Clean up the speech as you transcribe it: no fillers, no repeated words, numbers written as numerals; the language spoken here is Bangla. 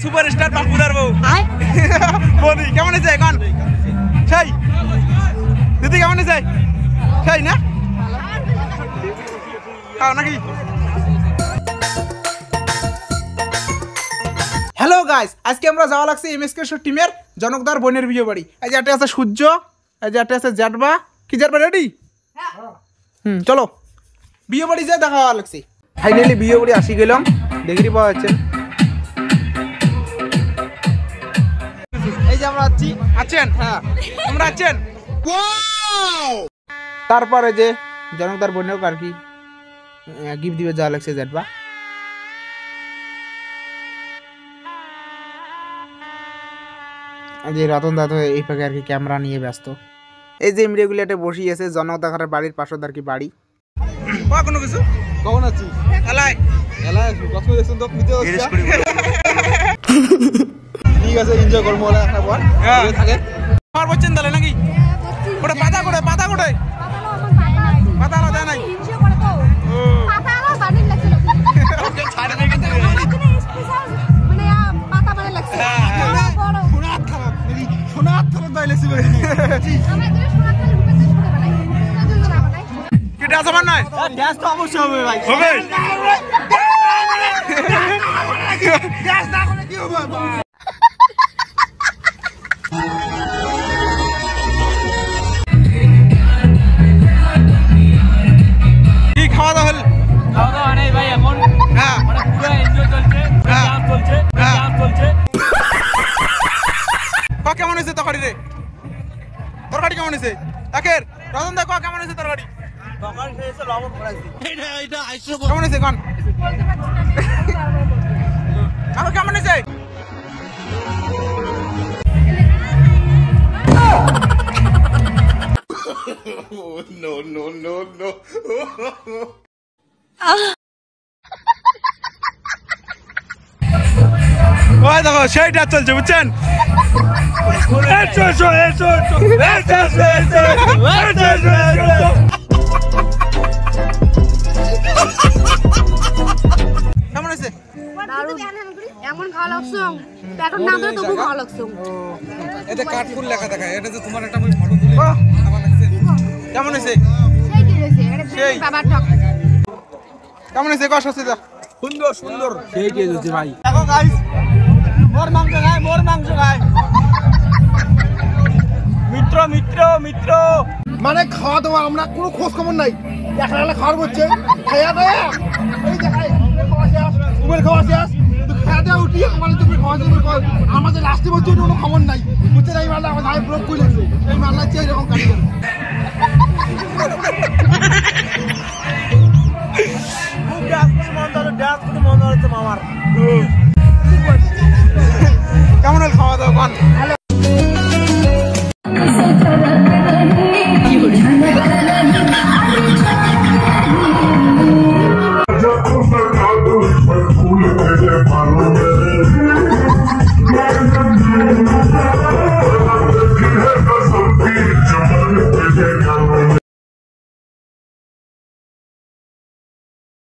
সুপারস্টার বাপুরার বউ বৌদি কেমন আছে এখন সেই দিদি কেমন আছে সেই না খাও নাকি হ্যালো গাইস আজকে আমরা যাওয়া লাগছে এমএসকে শো টিমের জনকদার বোনের বিয়ে বাড়ি এই যে একটা আছে সূর্য এই যে একটা আছে জ্যাঠবা কি জ্যাঠবা রেডি চলো বিয়ে বাড়ি যা দেখা লাগছে ফাইনালি বিয়ে বাড়ি আসি গেলাম দেখি পাওয়া যাচ্ছে এই যে আমরা আছেন হ্যাঁ আমরা আছেন তারপরে যে জনকদার বোনের আর কি গিফট দিবে যাওয়া লাগছে জ্যাঠবা যে রতন দাদা এই পাকে আর কি ক্যামেরা নিয়ে ব্যস্ত এই যে ইমরেগুলেটে বসি আছে জনকদার বাড়ির পাশে আর কি বাড়ি কোনো কিছু কখন আছি এলাই এলাই কত দেখছেন তো নিতে হচ্ছে ঠিক আছে এনজয় করব ওলা একটা বল থাকে আর বলছেন তাহলে নাকি ওটা পাতা করে পাতা না দেয় নাই এনজয় করে তো পাতা না বানিয়ে লাগছিল ওকে ছাড়ে নাই কিন্তু মানে পাতা বানিয়ে লাগছে বড় সোনাত খারাপ নাকি সোনাত খারাপ দাইলেছি বলে আমরা দুই সোনাত খালি রূপে করে বানাই দুইজন না বানাই কি ডান্স আমার নয় ডান্স তো অবশ্যই হবে ভাই হবে ডান্স না করে কি হবে কি খাওয়া দাওয়া হল খাওয়া দাওয়া নেই ভাই এখন হ্যাঁ মানে পুরো এনজয় চলছে ডান্স চলছে কেমন হয়েছে তরকারি রে তরকারি কেমন হয়েছে আখের রতন দা কেমন হয়েছে তরকারি তরকারি হয়েছে লবণ পড়াইছি এটা আইসো কেমন হয়েছে কোন আর কেমন হয়েছে নো নো নো নো ওই দেখো সেইটা চলছে বুঝছেন কেমন আছে এমন ভালো লাগছে এখন না ধরে তবু ভালো লাগছে এটা কাঠফুল লেখা দেখায় এটা যে তোমার একটা আমি ফটো তুলে আমার লাগছে কেমন আছে সেই কি হইছে এটা বাবার ঠক কেমন আছে কষ্ট হচ্ছে সুন্দর সুন্দর সেই কি হইছে ভাই দেখো গাইস মোর মাংস খায় মিত্র মানে খাওয়া দাওয়া আমরা কোনো খোঁজ খবর নাই একলা খাওয়ার করছে খাইয়া দাওয়া এই দেখাই খাওয়া শেষ তো খাওয়া দাওয়া উঠিয়ে মানে তুমি খাওয়া দাওয়া আমাদের লাস্টে বলছে কোনো খবর নাই বুঝছে এই মালটা আমার ভাই ব্লক করে লেগেছে এই মালটা হচ্ছে এরকম কাজ করে খুব ডান্স মন ধরে মামার